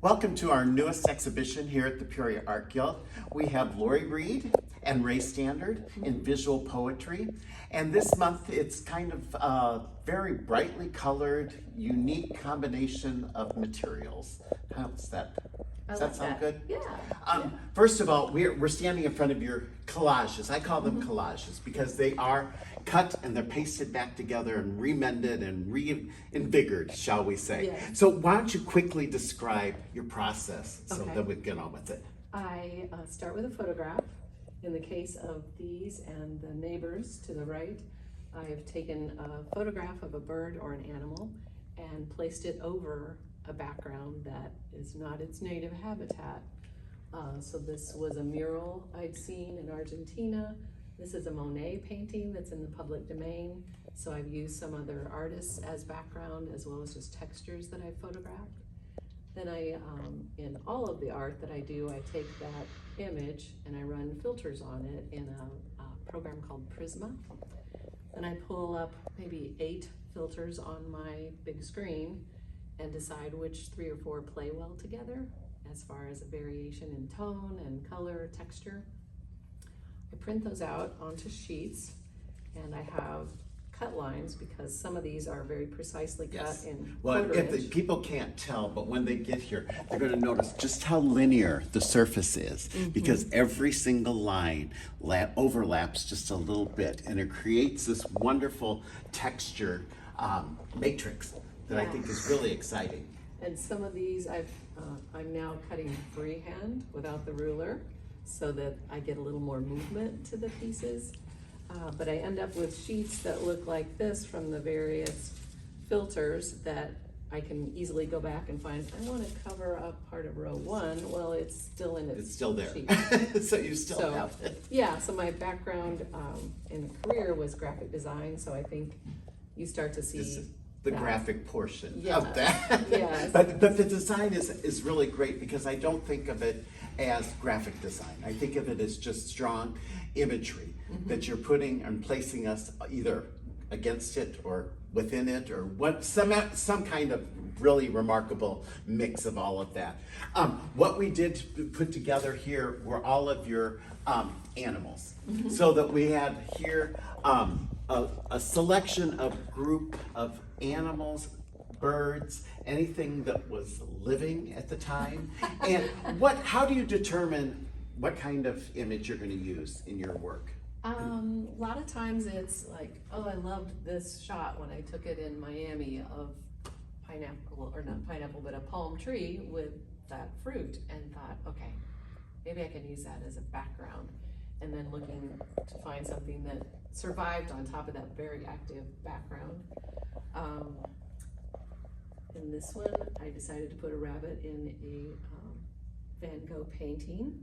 Welcome to our newest exhibition here at the Peoria Art Guild. We have Lori Reed and Ray Standard in visual poetry. And this month it's kind of a very brightly colored, unique combination of materials. How's that? Does that sound good? Yeah. First of all, we're standing in front of your collages. I call them collages because they are cut and they're pasted back together and remended and reinvigorated, shall we say. Yes. So why don't you quickly describe your process so Okay. that we get on with it. I start with a photograph. In the case of these and the neighbors to the right, I have taken a photograph of a bird or an animal and placed it over a background that is not its native habitat. So this was a mural I'd seen in Argentina. This is a Monet painting that's in the public domain. So I've used some other artists as background as well as just textures that I photographed. Then in all of the art that I do, I take that image and I run filters on it in a program called Prisma. Then I pull up maybe 8 filters on my big screen and decide which 3 or 4 play well together as far as a variation in tone and color, texture. I print those out onto sheets and I have cut lines because some of these are very precisely cut in Well, quarter if the inch. people can't tell, but when they get here, they're going to notice just how linear the surface is because every single line overlaps just a little bit and it creates this wonderful texture matrix that I think is really exciting. And some of these I'm now cutting freehand without the ruler so that I get a little more movement to the pieces. But I end up with sheets that look like this from the various filters that I can easily go back and find. I want to cover up part of row 1. Well, it's still in its It's still there. sheet. So you still have it. Yeah, so my background in career was graphic design, so I think you start to see This is the that. graphic portion Yeah. of that. Yes. But the design is really great because I don't think of it as graphic design. I think of it as just strong imagery that you're putting and placing us either against it or within it or some kind of really remarkable mix of all of that. What we did put together here were all of your animals. So that we had here a selection of group of animals, birds, anything that was living at the time. And how do you determine what kind of image you're going to use in your work? A lot of times it's like, oh, I loved this shot when I took it in Miami of pineapple, or not pineapple, but a palm tree with that fruit, and thought, okay, maybe I can use that as a background. And then looking to find something that survived on top of that very active background. In this one, I decided to put a rabbit in a Van Gogh painting.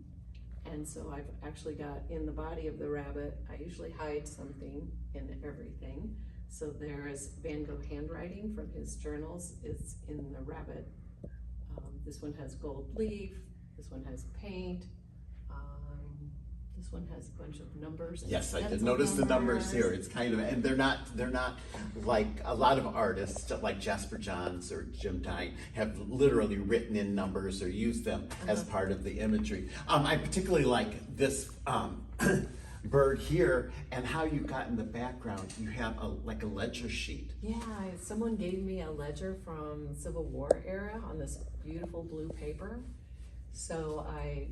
And so I've actually got in the body of the rabbit, I usually hide something in everything. So there is Van Gogh handwriting from his journals is in the rabbit. This one has gold leaf, this one has paint, this one has a bunch of numbers. Yes, I did pencil notice the numbers here. It's kind of, and they're not like a lot of artists like Jasper Johns or Jim Dine have literally written in numbers or used them as part of the imagery. I particularly like this bird here and how you got in the background. You have like a ledger sheet. Yeah, someone gave me a ledger from Civil War era on this beautiful blue paper. So I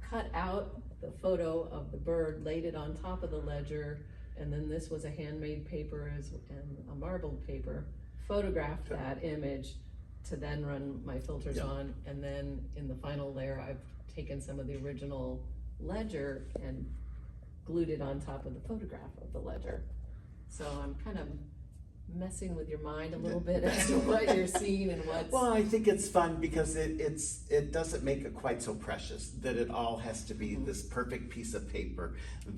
cut out the photo of the bird, laid it on top of the ledger, and then this was a handmade paper and a marbled paper, photographed that image to then run my filters on, and then in the final layer I've taken some of the original ledger and glued it on top of the photograph of the ledger. So I'm kind of messing with your mind a little bit as to what you're seeing and what's... Well, I think it's fun because it doesn't make it quite so precious that it all has to be this perfect piece of paper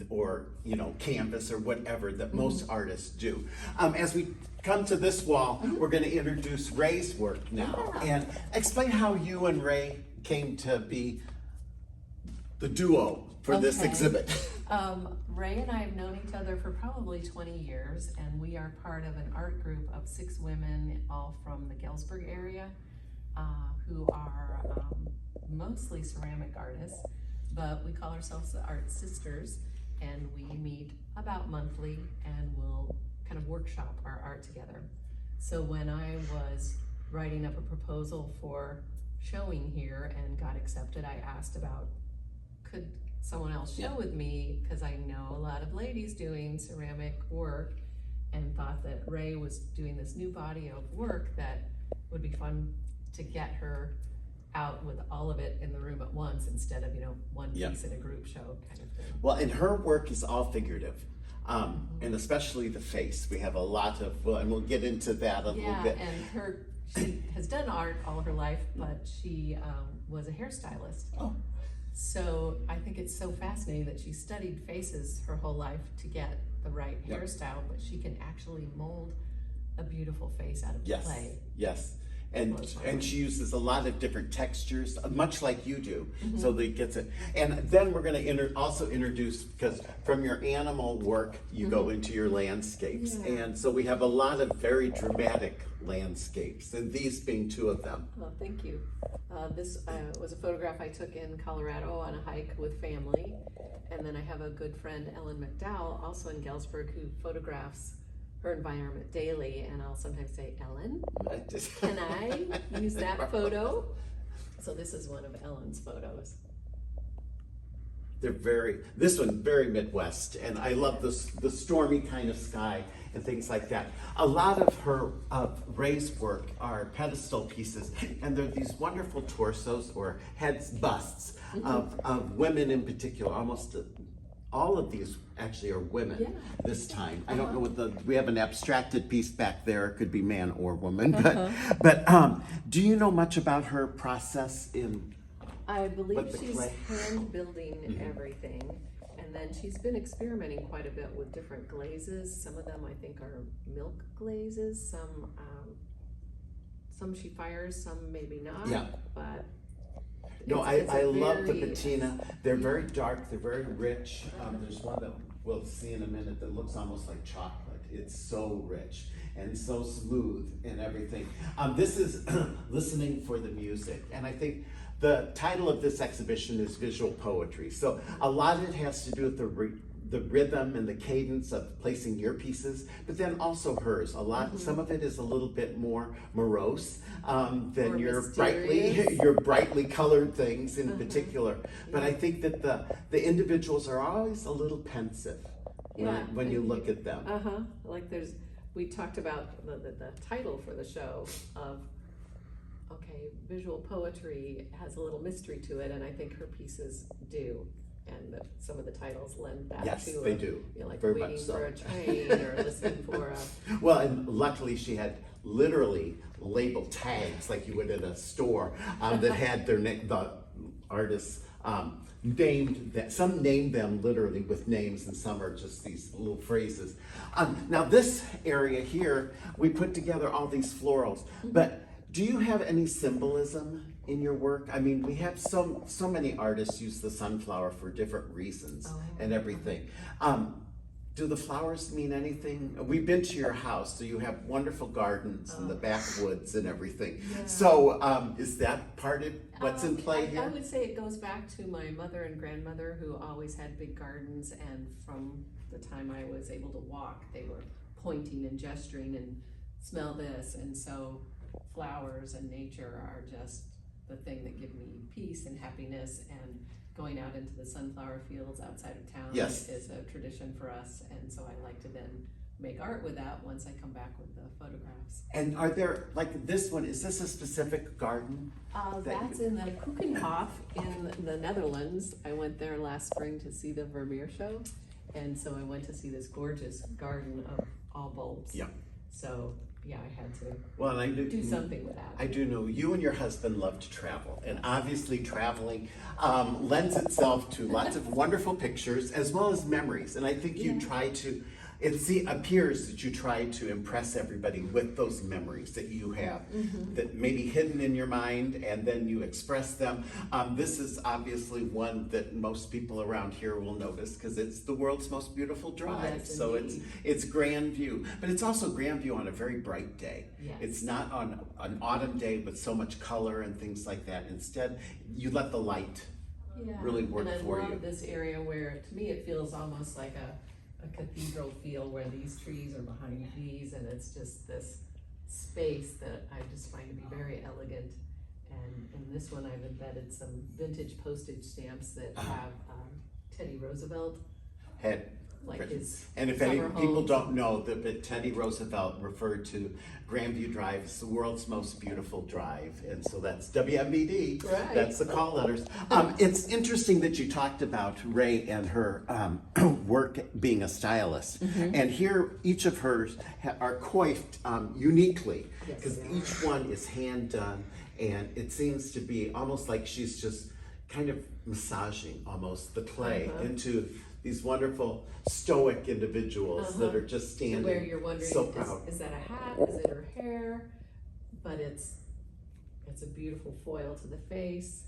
or, you know, canvas or whatever that most artists do. As we come to this wall, we're going to introduce Ray's work now and explain how you and Ray came to be the duo for this exhibit. Ray and I have known each other for probably 20 years, and we are part of an art group of 6 women, all from the Galesburg area, who are mostly ceramic artists, but we call ourselves the Art Sisters, and we meet about monthly and we'll kind of workshop our art together. So when I was writing up a proposal for showing here and got accepted, I asked about, could someone else show with me, because I know a lot of ladies doing ceramic work, and thought that Ray was doing this new body of work that would be fun to get her out with all of it in the room at once instead of, one piece in a group show kind of thing. Well, and her work is all figurative, and especially the face. We have a lot of, and we'll get into that a little bit. And she has done art all her life, but she was a hairstylist. Oh. So I think it's so fascinating that she studied faces her whole life to get the right hairstyle, but she can actually mold a beautiful face out of clay. Yes. And she uses a lot of different textures, much like you do, so that it gets it. And then we're going to also introduce, because from your animal work, you go into your landscapes. And so we have a lot of very dramatic landscapes, and these being two of them. Well, thank you. This was a photograph I took in Colorado on a hike with family. And then I have a good friend, Ellen McDowell, also in Galesburg, who photographs her environment daily, and I'll sometimes say, Ellen, can I use that photo? So this is one of Ellen's photos. This one's very Midwest, and I love the stormy kind of sky and things like that. A lot of Ray's work are pedestal pieces, and they're these wonderful torsos or heads, busts of women in particular. Almost all of these actually are women this time. I don't know we have an abstracted piece back there. It could be man or woman, but do you know much about her process in? I believe she's hand building everything, and then she's been experimenting quite a bit with different glazes. Some of them I think are milk glazes. Some she fires, some maybe not. Yeah. But no, I love the patina. They're very dark. They're very rich. There's one that we'll see in a minute that looks almost like chocolate. It's so rich and so smooth and everything. This is listening for the music, and I think the title of this exhibition is Visual Poetry. So a lot of it has to do with the rhythm and the cadence of placing your pieces, but then also hers. Some of it is a little bit more morose than your brightly colored things in particular. But I think that the individuals are always a little pensive when you look at them. Like we talked about the title for the show of, visual poetry has a little mystery to it, and I think her pieces do. And some of the titles lend that to. Yes, they do. Like very waiting much so. for a train or listening for a. Well, and luckily she had literally label tags like you would at a store that had the artists named that. Some named them literally with names, and some are just these little phrases. Now this area here, we put together all these florals, but do you have any symbolism in your work? I mean, we have so many artists use the sunflower for different reasons and everything. Do the flowers mean anything? We've been to your house, so you have wonderful gardens and the backwoods and everything. Yeah. So is that part of what's in play here? I would say it goes back to my mother and grandmother, who always had big gardens, and from the time I was able to walk, they were pointing and gesturing and smell this, and so flowers and nature are just the thing that give me peace and happiness, and going out into the sunflower fields outside of town is a tradition for us, and so I like to then make art with that once I come back with the photographs. And are there, like this one, is this a specific garden? That's in the Keukenhof in the Netherlands. I went there last spring to see the Vermeer show, and so I went to see this gorgeous garden of all bulbs. Yeah. So yeah, I had to do something with that. I do know you and your husband love to travel, and obviously traveling lends itself to lots of wonderful pictures as well as memories. And I think you try to appears that you try to impress everybody with those memories that you have, that may be hidden in your mind, and then you express them. This is obviously one that most people around here will notice because it's the world's most beautiful drive. Yes, so indeed. it's grand view, but it's also grand view on a very bright day. Yes. It's not on an autumn day with so much color and things like that. Instead, you let the light really work for you. And I love this area where, to me, it feels almost like a cathedral feel where these trees are behind these, and it's just this space that I just find to be very elegant. And in this one, I've embedded some vintage postage stamps that have Teddy Roosevelt, Had like his and if summer any people homes. don't know that Teddy Roosevelt referred to Grandview Drive as the world's most beautiful drive, and so that's WMBD. Right. That's the call letters. It's interesting that you talked about Ray and her work being a stylist, and here each of hers are coiffed uniquely Yes, because they are. each one is hand done, and it seems to be almost like she's just kind of massaging almost the clay into these wonderful stoic individuals that are just standing Where you're wondering, so proud. is that a hat? Is it her hair? But it's a beautiful foil to the face.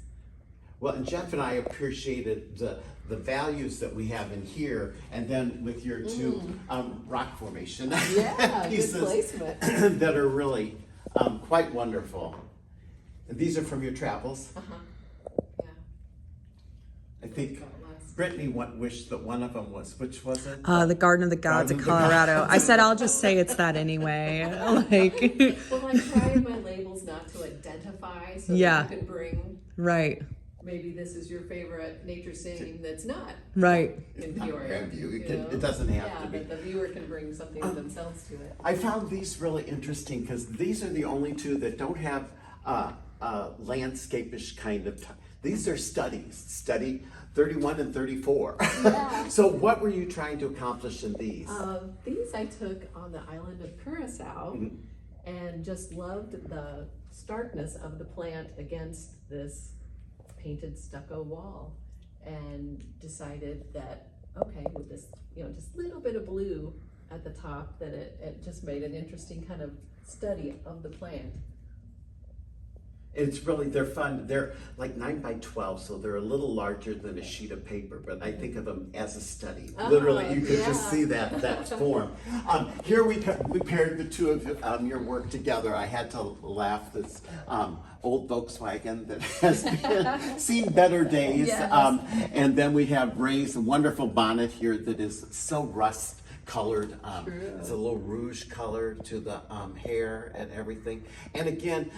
Well, and Jeff and I appreciated the values that we have in here, and then with your two rock formation Yeah, good pieces placement. that are really quite wonderful. And these are from your travels. Yeah. I think Brittany wished that one of them was, which was it? The Garden of the Gods Garden of of the Gods. Colorado. I said I'll just say it's that anyway. Like, Well, I try in my labels not to identify, so Yeah. that you can bring, right, maybe this is your favorite nature scene that's not right. in Not Peoria. Grandview. you know? It doesn't have Yeah, to be. but the viewer can bring something of themselves to it. I found these really interesting because these are the only two that don't have landscape-ish kind of these are study 31 and 34. Yeah. So what were you trying to accomplish in these? These I took on the island of Curacao and just loved the starkness of the plant against this painted stucco wall, and decided that, okay, with this, just a little bit of blue at the top, that it just made an interesting kind of study of the plant. It's really, they're fun. They're like 9 by 12, so they're a little larger than a sheet of paper, but I think of them as a study. Literally, you could just see that form. Here we paired the two of your work together. I had to laugh. This old Volkswagen that has seen better days. Yes. And then we have Ray's wonderful bonnet here that is so rust colored. It's a little rouge color to the hair and everything. And again,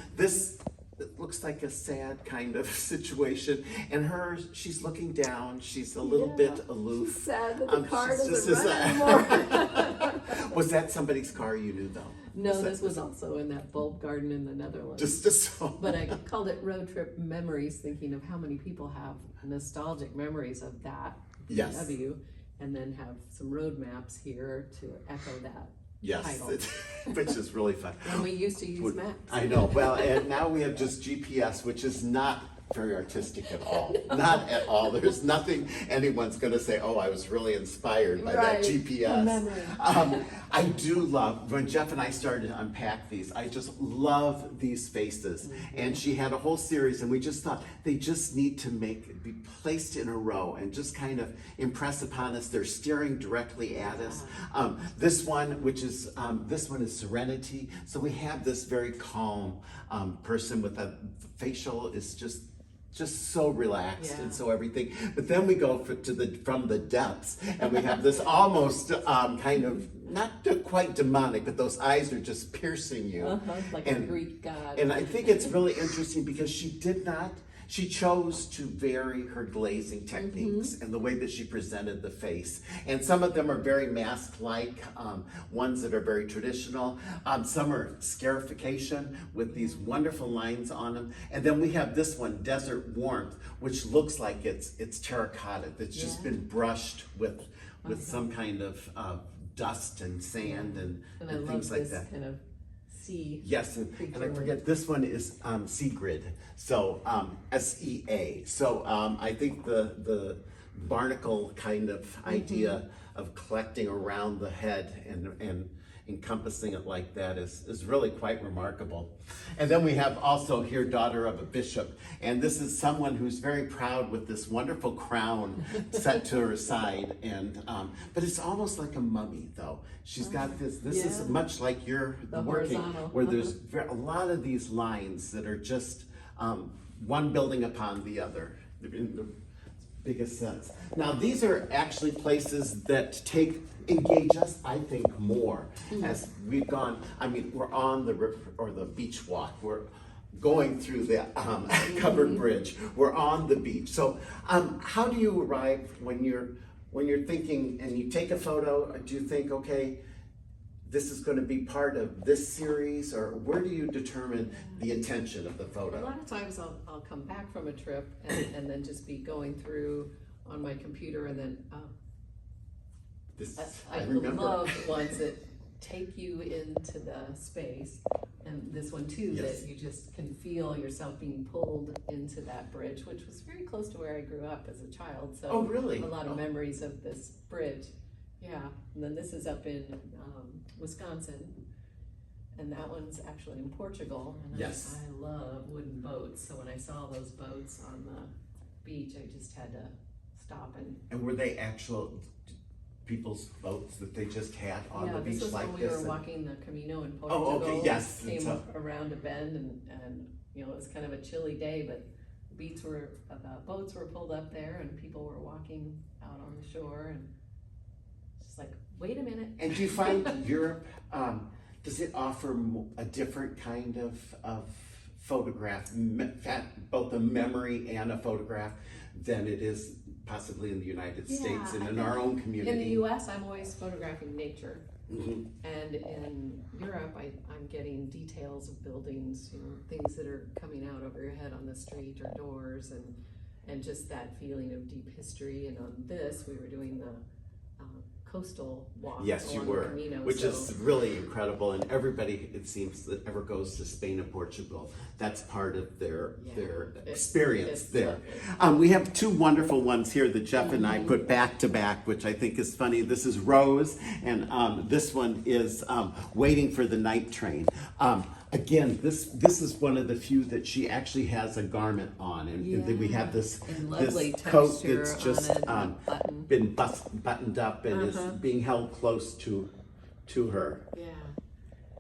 it looks like a sad kind of situation. And she's looking down. She's a little bit aloof. She's sad that the car she's doesn't just run anymore. Was that somebody's car you knew though? No, this was also in that bulb garden in the Netherlands. Just so. But I called it Road Trip Memories, thinking of how many people have nostalgic memories of that Yes. VW, and then have some road maps here to echo that Yes, title. which is really fun. And we used to use maps. I know. Well, and now we have just GPS, which is not very artistic at all. Not at all. There's nothing anyone's going to say, oh, I was really inspired by that Right. GPS. A memory. I do love, when Jeff and I started to unpack these, I just love these faces. And she had a whole series, and we just thought they just need to be placed in a row and just kind of impress upon us. They're staring directly at us. This one is Serenity. So we have this very calm person with a facial is just so relaxed and so everything. But then we go from the depths, and we have this almost kind of not quite demonic, but those eyes are just piercing you. Like a Greek god. And I think it's really interesting because she chose to vary her glazing techniques and the way that she presented the face. And some of them are very mask-like, ones that are very traditional. Some are scarification with these wonderful lines on them. And then we have this one, Desert Warmth, which looks like it's terracotta, that's just been brushed with some kind of dust and sand and I love things like this that. kind of sea. Yes, and I creature. forget, this one is Seagrid, so SEA. So I think the barnacle kind of idea of collecting around the head and encompassing it like that is really quite remarkable. And then we have also here daughter of a bishop, and this is someone who's very proud with this wonderful crown set to her side, and but it's almost like a mummy though. She's got this is much like the working horizontal. where there's a lot of these lines that are just one building upon the other in the biggest sense. Now these are actually places that engage us, I think, more as we've gone. I mean, we're on the river or the beach walk. We're going through the covered bridge. We're on the beach. So, how do you arrive when you're thinking and you take a photo? Do you think, okay, this is going to be part of this series, or where do you determine the intention of the photo? A lot of times I'll come back from a trip and then just be going through on my computer, and then I remember. love ones that take you into the space, and this one too, Yes. that you just can feel yourself being pulled into that bridge, which was very close to where I grew up as a child. So Oh, really? a lot of memories of this bridge. Yeah, and then this is up in Wisconsin, and that one's actually in Portugal. And Yes. I love wooden boats, so when I saw those boats on the beach, I just had to stop And were they actual people's boats that they just had on the beach this was like when this? we were and- walking the Camino in Portugal. Oh, okay, yes. Came So- around a bend, and it was kind of a chilly day, but boats were pulled up there, and people were walking out on the shore, and just like, wait a minute. And do you find Europe, does it offer a different kind of photograph, both a memory and a photograph, than it is possibly in the United States and in our own community? In the US, I'm always photographing nature. Mhm. And in Europe, I'm getting details of buildings, things that are coming out over your head on the street or doors, and just that feeling of deep history. And on this, we were doing the coastal walk Yes, you along the were, Camino, which so- is really incredible. And everybody, it seems, that ever goes to Spain and Portugal, that's part of their experience it's there. lovely. We have two wonderful ones here that Jeff and I put back to back, which I think is funny. This is Rose, and this one is Waiting for the Night Train. Again, this is one of the few that she actually has a garment on, and then we have this And lovely coat texture that's on just it, and a button. been buttoned up and is being held close to her. Yeah.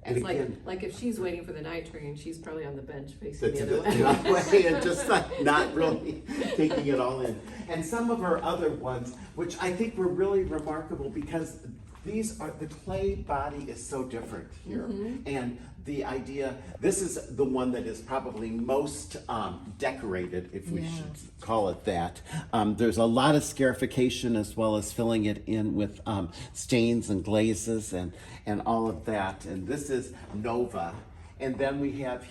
And It's again, like if she's waiting for the night train, she's probably on the bench facing that's the other the other way. way, and just like not really taking it all in. And some of her other ones, which I think were really remarkable, because the clay body is so different here, and the idea, this is the one that is probably most decorated, if we should call it that. There's a lot of scarification as well as filling it in with stains and glazes and all of that. And this is Nova. And then we have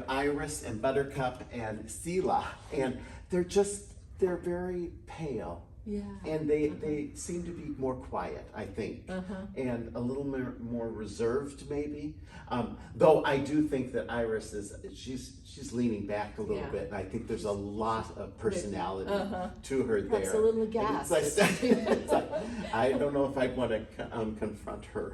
Iris and Buttercup and Sela, and they're very pale. Yeah. And they seem to be more quiet, I think, and a little more reserved, maybe. Though I do think that Iris she's leaning back a little bit, and I think there's a lot of personality to her there. Perhaps a little And gas. it's like, I don't know if I'd want to confront her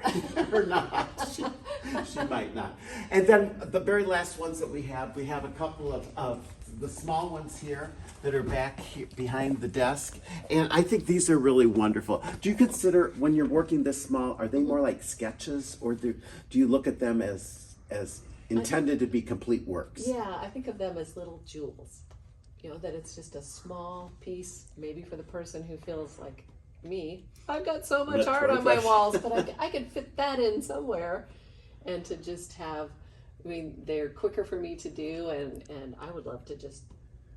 or not. She might not. And then the very last ones that we have a couple of the small ones here that are back here behind the desk, and I think these are really wonderful. Do you consider, when you're working this small, are they more like sketches, or do you look at them as intended to be complete works? Yeah, I think of them as little jewels. That it's just a small piece, maybe for the person who feels like me. I've got so much That's art really on my fresh. walls, but I could fit that in somewhere. And to just have, they're quicker for me to do, and I would love to just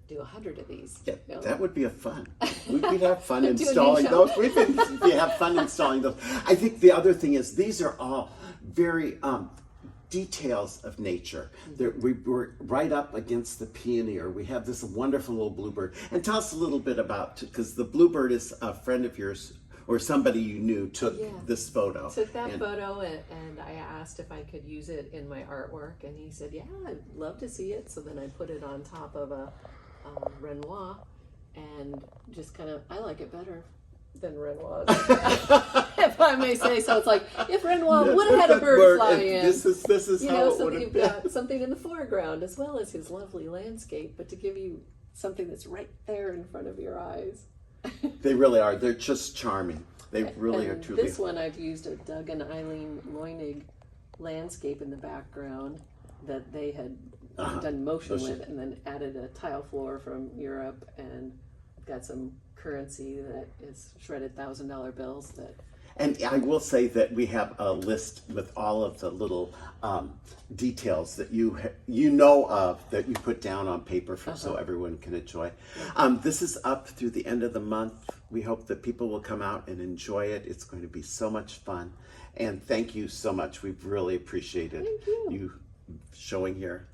do 100 of these. Yeah, that would be fun. We'd have fun Do a new installing show. those. We'd have fun installing those. I think the other thing is these are all very details of nature. We're right up against the Peoria. We have this wonderful little bluebird. And tell us a little bit about, because the bluebird is a friend of yours, or somebody you knew took this photo. Took that photo, and I asked if I could use it in my artwork, and he said, yeah, I'd love to see it. So then I put it on top of a Renoir, and just kind of, I like it better than Renoir's. If I may say so. It's like, if Renoir would have had a bird fly in. This is You how know, it so would that have you've been. got something in the foreground as well as his lovely landscape, but to give you something that's right there in front of your eyes. They really are. They're just charming. They really are And truly. this one I've used a Doug and Eileen Loinig landscape in the background that they had done motion with, and then added a tile floor from Europe, and got some currency that is shredded $1,000 bills that. And I will say that we have a list with all of the little details that you know of that you put down on paper for so everyone can enjoy. This is up through the end of the month. We hope that people will come out and enjoy it. It's going to be so much fun. And thank you so much. We've really appreciated Thank you. you showing your